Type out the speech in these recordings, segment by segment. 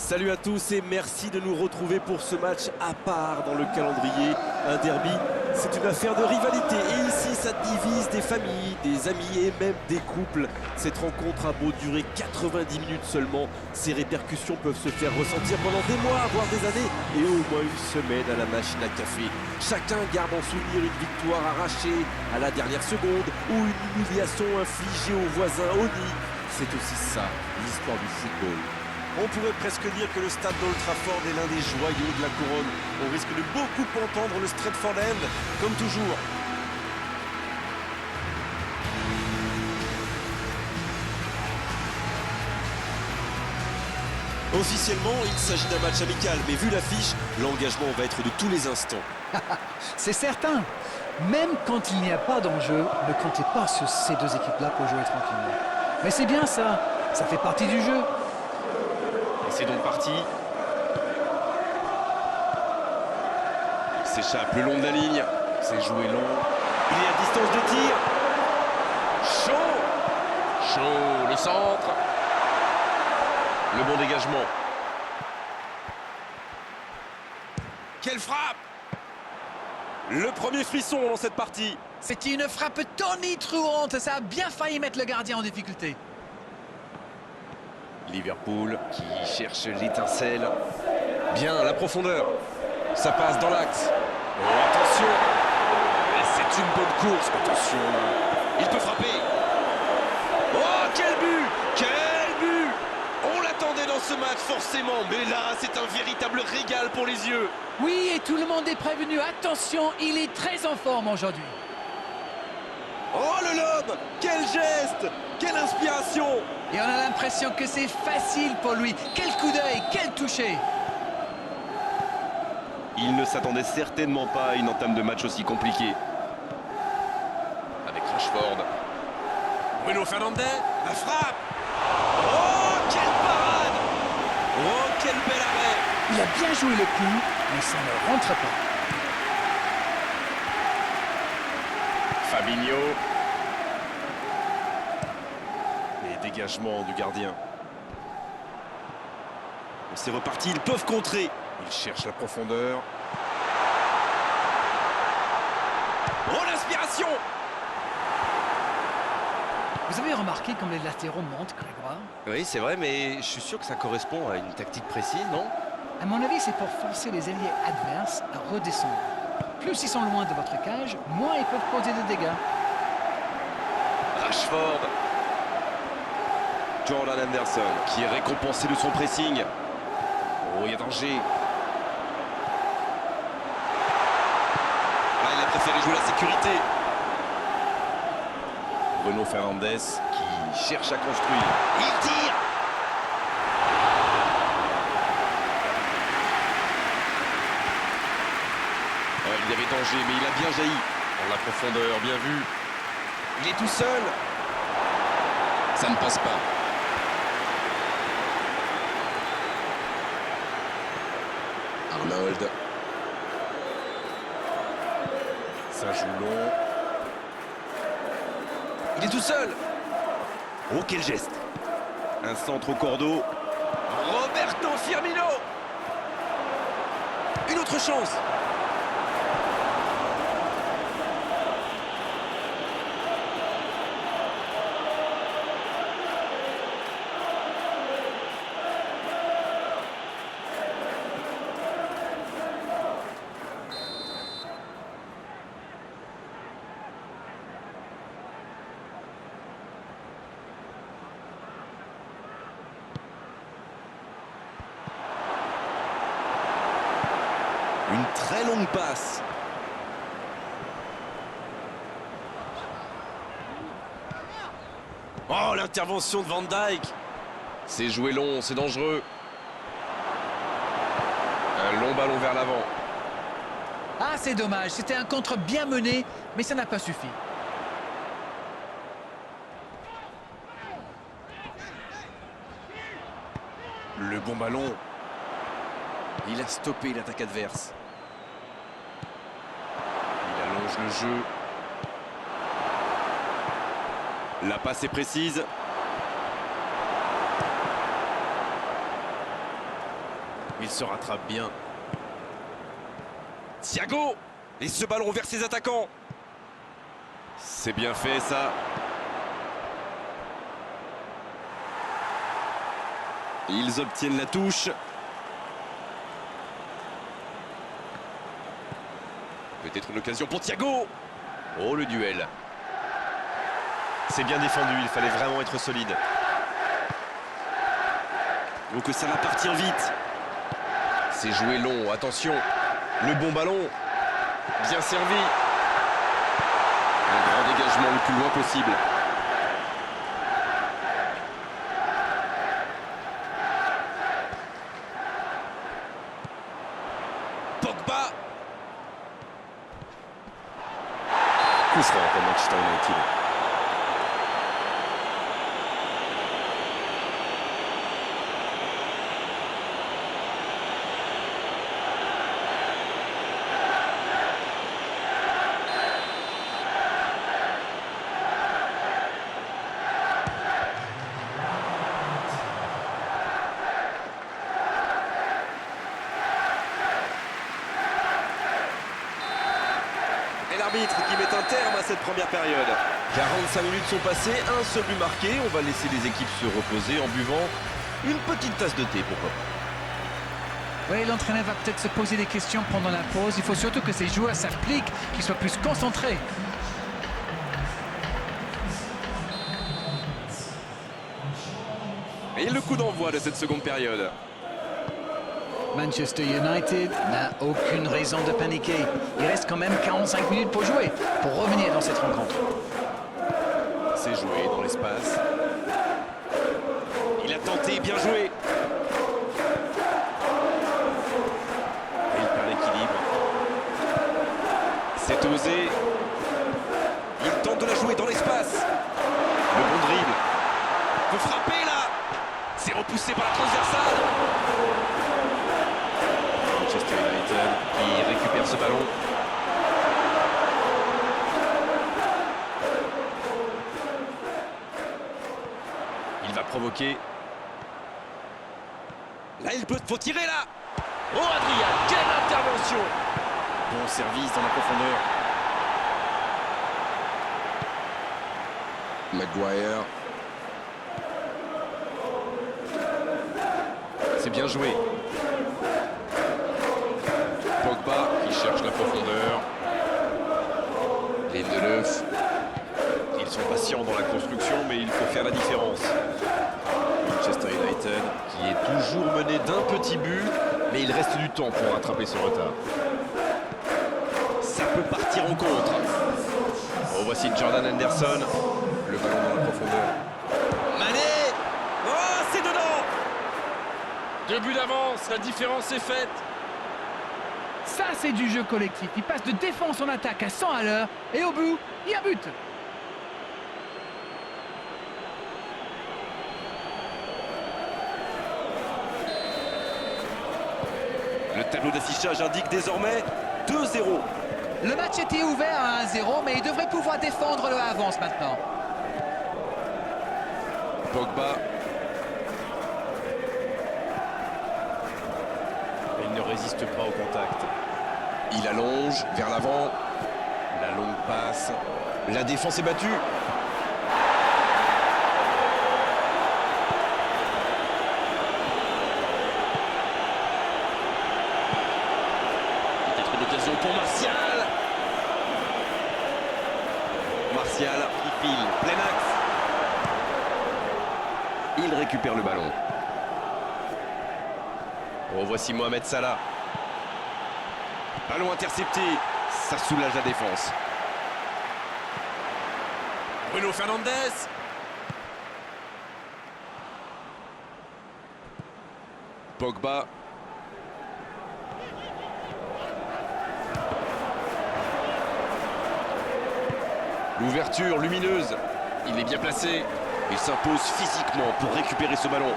Salut à tous et merci de nous retrouver pour ce match à part dans le calendrier. Un derby, c'est une affaire de rivalité et ici ça divise des familles, des amis et même des couples. Cette rencontre a beau durer 90 minutes seulement, ses répercussions peuvent se faire ressentir pendant des mois, voire des années et au moins une semaine à la machine à café. Chacun garde en souvenir une victoire arrachée à la dernière seconde ou une humiliation infligée aux voisins au nid. C'est aussi ça, l'histoire du football. On pourrait presque dire que le stade d'Old Trafford est l'un des joyaux de la couronne. On risque de beaucoup entendre le Stretford End, comme toujours. Officiellement, il s'agit d'un match amical, mais vu l'affiche, l'engagement va être de tous les instants. C'est certain. Même quand il n'y a pas d'enjeu, ne comptez pas sur ces deux équipes-là pour jouer tranquillement. Mais c'est bien ça, ça fait partie du jeu. Et c'est donc parti. Il s'échappe le long de la ligne. C'est joué long. Il est à distance de tir. Chaud, le centre. Le bon dégagement. Quelle frappe! Le premier frisson dans cette partie. C'était une frappe tonitruante, ça a bien failli mettre le gardien en difficulté. Liverpool qui cherche l'étincelle. Bien, la profondeur. Ça passe dans l'axe. Oh, attention! Et c'est une bonne course. Attention. Il peut frapper. Oh, quel but! Quel but! On l'attendait dans ce match, forcément. Mais là, c'est un véritable régal pour les yeux. Oui, et tout le monde est prévenu. Attention, il est très en forme aujourd'hui. Oh, le lob! Quel geste! Quelle inspiration! Et on a l'impression que c'est facile pour lui. Quel coup d'œil, quel toucher! Il ne s'attendait certainement pas à une entame de match aussi compliquée. Avec Rashford. Bruno Fernandes, la frappe! Oh, quelle parade! Oh, quel bel arrêt! Il a bien joué le coup, mais ça ne rentre pas. Fabinho. Les dégagements du gardien. C'est reparti, ils peuvent contrer. Ils cherchent la profondeur. Oh, l'inspiration! Vous avez remarqué comme les latéraux montent, Grégoire? Oui, c'est vrai, mais je suis sûr que ça correspond à une tactique précise, non? À mon avis, c'est pour forcer les ailiers adverses à redescendre. Plus ils sont loin de votre cage, moins ils peuvent causer de dégâts. Rashford. Jordan Henderson, qui est récompensé de son pressing. Oh, il y a danger. Ah, il a préféré jouer la sécurité. Bruno Fernandes, qui cherche à construire. Il tire! Il y avait danger, mais il a bien jailli. Dans la profondeur, bien vu. Il est tout seul. Ça ne passe pas. Arnold. Ça joue long. Il est tout seul. Oh, quel geste. Un centre au cordeau. Roberto Firmino. Une autre chance. Une très longue passe. Oh, l'intervention de Van Dijk. C'est joué long, c'est dangereux. Un long ballon vers l'avant. Ah, c'est dommage, c'était un contre bien mené, mais ça n'a pas suffi. Le bon ballon. Il a stoppé l'attaque adverse. Il allonge le jeu. La passe est précise. Il se rattrape bien. Thiago! Et ce ballon vers ses attaquants. C'est bien fait ça. Ils obtiennent la touche. Peut-être une occasion pour Thiago. Oh, le duel. C'est bien défendu, il fallait vraiment être solide. Donc ça va partir vite. C'est joué long, attention. Le bon ballon. Bien servi. Un grand dégagement le plus loin possible. Pogba. Coup franc pour Manchester United. L'arbitre qui met un terme à cette première période. 45 minutes sont passées, un seul but marqué. On va laisser les équipes se reposer en buvant une petite tasse de thé, pourquoi pas. Oui, l'entraîneur va peut-être se poser des questions pendant la pause. Il faut surtout que ces joueurs s'appliquent, qu'ils soient plus concentrés. Et le coup d'envoi de cette seconde période. Manchester United n'a aucune raison de paniquer. Il reste quand même 45 minutes pour jouer, pour revenir dans cette rencontre. C'est joué dans l'espace. Il a tenté, bien joué. Il perd l'équilibre. C'est osé. Il tente de la jouer dans l'espace. Le bon dribble. Il peut frapper là. C'est repoussé par la transversale. Manchester United qui récupère ce ballon. Il va provoquer. Là, il faut tirer là. Oh, Adrien, quelle intervention! Bon service dans la profondeur. Maguire. C'est bien joué. Pogba qui cherche la profondeur. Lindelöf. Ils sont patients dans la construction, mais il faut faire la différence. Manchester United qui est toujours mené d'un petit but, mais il reste du temps pour rattraper ce retard. Ça peut partir en contre. Oh, voici Jordan Henderson. Le ballon dans la profondeur. Mané. Oh, c'est dedans. 2 buts d'avance, la différence est faite. Ça, c'est du jeu collectif. Il passe de défense en attaque à 100 à l'heure. Et au bout, il y a un but. Le tableau d'affichage indique désormais 2-0. Le match était ouvert à 1-0, mais il devrait pouvoir défendre le avance maintenant. Pogba. Il ne résiste pas au contact. Il allonge vers l'avant. La longue passe. La défense est battue. Peut-être une occasion pour Martial. Martial qui file, plein axe. Il récupère le ballon. Oh, voici Mohamed Salah. Ballon intercepté, ça soulage la défense. Bruno Fernandes. Pogba. L'ouverture lumineuse. Il est bien placé. Il s'impose physiquement pour récupérer ce ballon.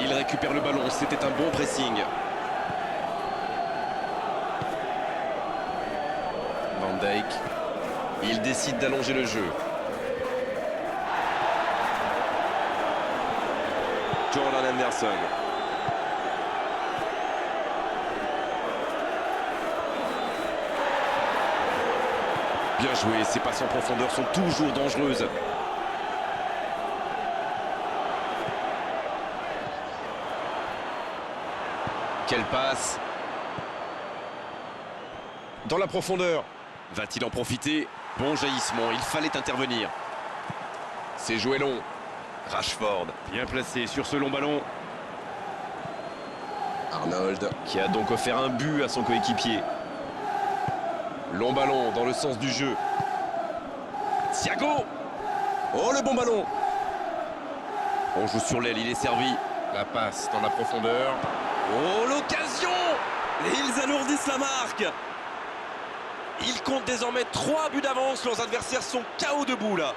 Il récupère le ballon, c'était un bon pressing. Van Dijk. Il décide d'allonger le jeu. Jordan Henderson. Bien joué, ces passes en profondeur sont toujours dangereuses. Quelle passe! Dans la profondeur. Va-t-il en profiter? Bon jaillissement, il fallait intervenir. C'est joué long. Rashford, bien placé sur ce long ballon. Arnold, qui a donc offert un but à son coéquipier. Long ballon dans le sens du jeu. Thiago! Oh, le bon ballon! On joue sur l'aile, il est servi. La passe dans la profondeur. Oh, l'occasion! Et ils alourdissent la marque. Ils comptent désormais 3 buts d'avance. Leurs adversaires sont KO debout là.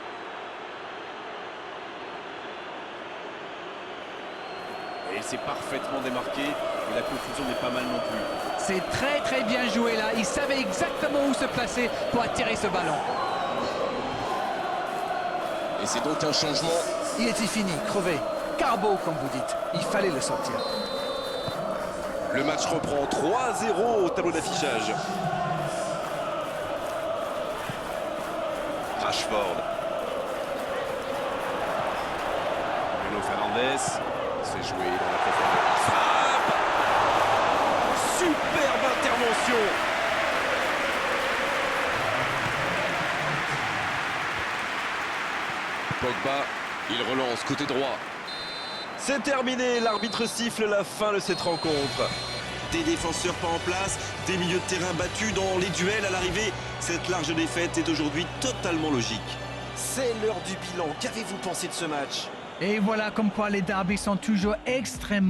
Et il s'est parfaitement démarqué. Et la confusion n'est pas mal non plus. C'est très bien joué là. Il savait exactement où se placer pour attirer ce ballon. Et c'est donc un changement. Il était fini, crevé. Carbo, comme vous dites. Il fallait le sortir. Le match reprend 3-0 au tableau d'affichage. Rashford. Bruno Fernandes. C'est joué dans la profondeur. Frappe! Superbe intervention! Pogba, il relance côté droit. C'est terminé, l'arbitre siffle la fin de cette rencontre. Des défenseurs pas en place, des milieux de terrain battus dans les duels à l'arrivée. Cette large défaite est aujourd'hui totalement logique. C'est l'heure du bilan. Qu'avez-vous pensé de ce match? Et voilà comme quoi les derbys sont toujours extrêmement